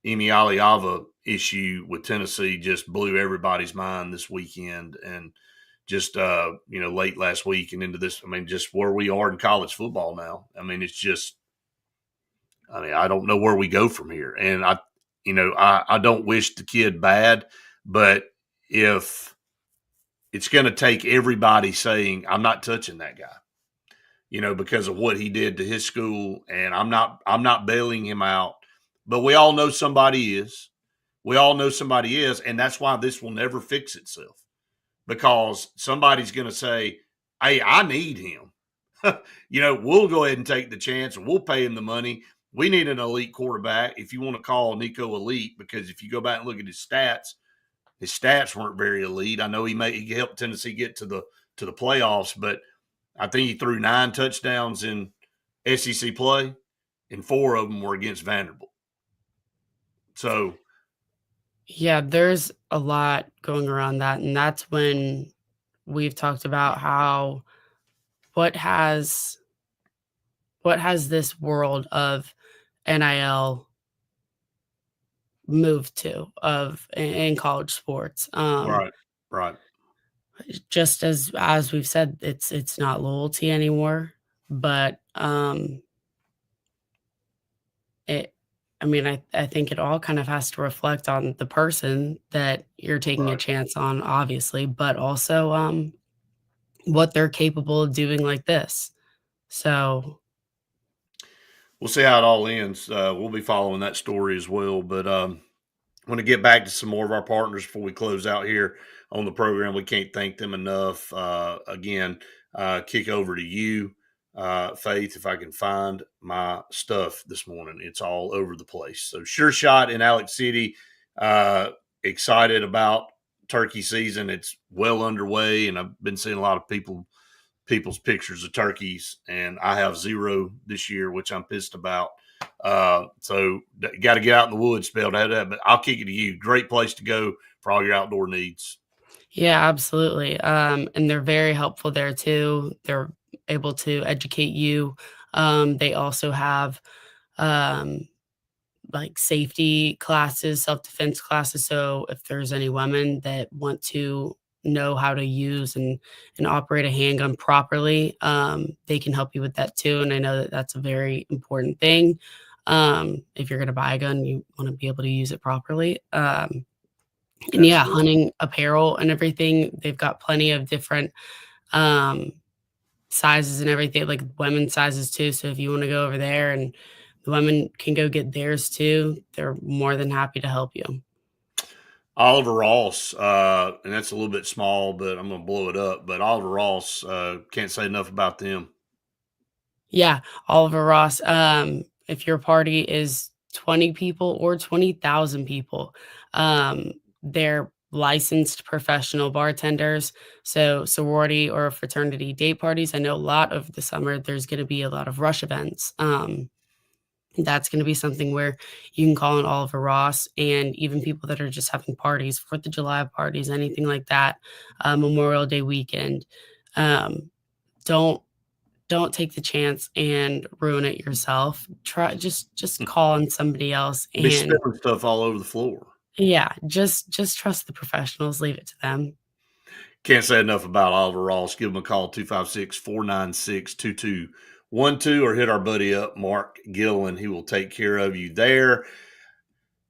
Imialiava issue with Tennessee just blew everybody's mind this weekend, and just late last week and into this. I mean, just where we are in college football now. I mean, it's just. I mean, I don't know where we go from here, and I don't wish the kid bad, but if it's going to take everybody saying I'm not touching that guy, because of what he did to his school, and I'm not bailing him out, but we all know somebody is. We all know somebody is, and that's why this will never fix itself because somebody's going to say, "Hey, I need him." We'll go ahead and take the chance and we'll pay him the money. We need an elite quarterback if you want to call Nico elite, because if you go back and look at his stats weren't very elite. I know he helped Tennessee get to the playoffs, but I think he threw 9 touchdowns in SEC play, and 4 of them were against Vanderbilt. So, Yeah, there's a lot going around that, and that's when we've talked about how what has this world of NIL moved to of in college sports. right, right, Just as we've said, it's not loyalty anymore, but it I mean, I think it all kind of has to reflect on the person that you're taking a right. chance on, obviously, but also what they're capable of doing like this. So we'll see how it all ends. We'll be following that story as well. But I want to get back to some more of our partners before we close out here on the program. We can't thank them enough. Again, kick over to you, Faith, if I can find my stuff this morning. It's all over the place. So Sure Shot in Alex City. Excited about turkey season. It's well underway, and I've been seeing a lot of people's pictures of turkeys, and I have 0 this year, which I'm pissed about. So got to get out in the woods to be able to have that. But I'll kick it to you. Great place to go for all your outdoor needs. Yeah, absolutely. And they're very helpful there too. They're able to educate you. They also have um, like safety classes, self-defense classes. So if there's any women that want to know how to use and operate a handgun properly, they can help you with that too. And I know that that's a very important thing. If you're going to buy a gun, you want to be able to use it properly. And yeah, Absolutely. hunting apparel and everything, they've got plenty of different um, sizes and everything, like women's sizes too. So if you want to go over there and the women can go get theirs too, they're more than happy to help you. Oliver Ross, and that's a little bit small, but I'm going to blow it up. But Oliver Ross, can't say enough about them. Yeah, Oliver Ross. If your party is 20 people or 20,000 people, they're licensed professional bartenders. So sorority or fraternity date parties. I know a lot of the summer there's going to be a lot of rush events. That's going to be something where you can call on Oliver Ross, and even people that are just having parties, 4th of July parties, anything like that, Memorial Day weekend. Um, don't don't take the chance and ruin it yourself. Try just call on somebody else Be and spilling stuff all over the floor. yeah, just trust the professionals, leave it to them. Can't say enough about Oliver Ross. Give him a call, 256-496-2212, or hit our buddy up, Mark Gillen. He will take care of you there.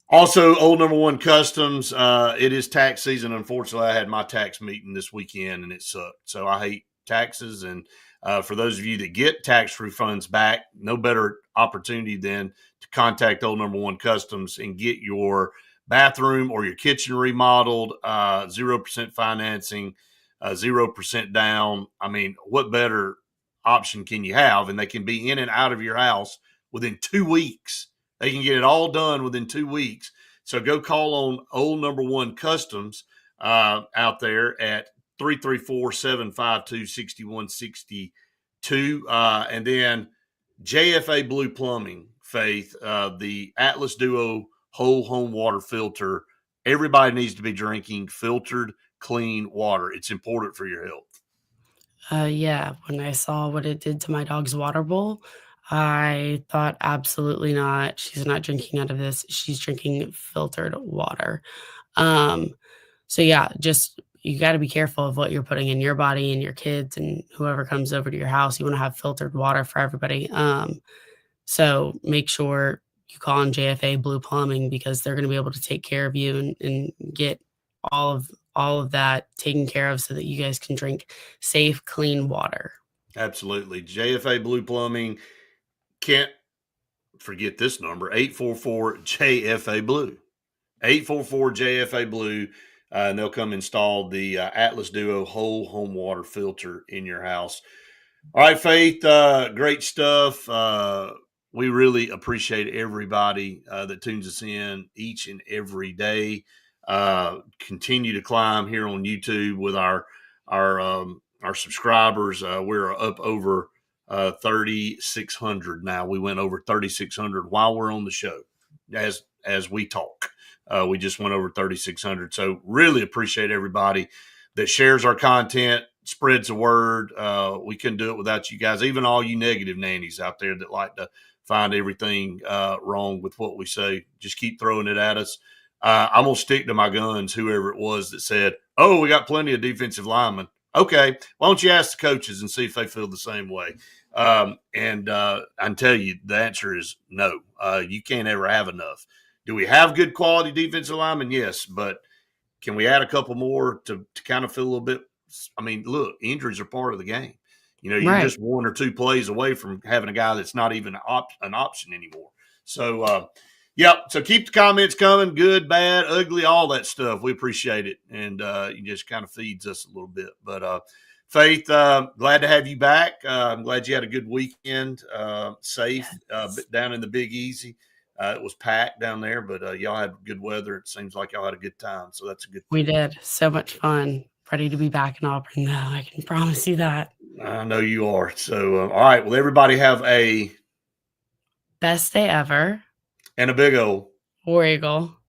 Also, Old Number One Customs. It is tax season. Unfortunately, I had my tax meeting this weekend, and it sucked. So I hate taxes. And for those of you that get tax refunds back, no better opportunity than to contact Old Number One Customs and get your bathroom or your kitchen remodeled. 0% financing, 0% down. I mean, what better option can you have? And they can be in and out of your house within 2 weeks. They can get it all done within 2 weeks. So go call on Old Number One Customs out there at 334-752-6162. And then JFA Blue Plumbing, Faith, the Atlas Duo whole home water filter. Everybody needs to be drinking filtered, clean water. It's important for your health. Yeah, when I saw what it did to my dog's water bowl, I thought absolutely not. She's not drinking out of this. She's drinking filtered water. Um, so yeah, just you got to be careful of what you're putting in your body and your kids and whoever comes over to your house. You want to have filtered water for everybody. So make sure you call on JFA Blue Plumbing because they're going to be able to take care of you and get all of that taken care of so that you guys can drink safe, clean water. Absolutely. JFA Blue Plumbing. Can't forget this number, 844-JFA Blue. 844-JFA Blue. And they'll come install the Atlas Duo whole home water filter in your house. All right, Faith, great stuff. We really appreciate everybody that tunes us in each and every day. Continue to climb here on YouTube with our subscribers. We're up over 3,600 now. We went over 3,600 while we're on the show as we talk. We just went over 3,600. So really appreciate everybody that shares our content, spreads the word. We couldn't do it without you guys, even all you negative nannies out there that like to find everything wrong with what we say. Just keep throwing it at us. I'm going to stick to my guns, whoever it was that said, oh, we got plenty of defensive linemen. Okay, why don't you ask the coaches and see if they feel the same way? And I can tell you the answer is no. You can't ever have enough. Do we have good quality defensive linemen? Yes, but can we add a couple more to kind of feel a little bit? I mean, look, injuries are part of the game. You're Right. just 1 or 2 plays away from having a guy that's not even an option anymore. So, so keep the comments coming, good, bad, ugly, all that stuff. We appreciate it, and it just kind of feeds us a little bit. But Faith, glad to have you back. I'm glad you had a good weekend, safe down in the Big Easy. It was packed down there, but y'all had good weather. It seems like y'all had a good time, so that's a good thing. We did. So much fun. Ready to be back in Auburn, though. I can promise you that. I know you are. So, all right. Well, everybody have a Best day ever. and a big O. War Eagle.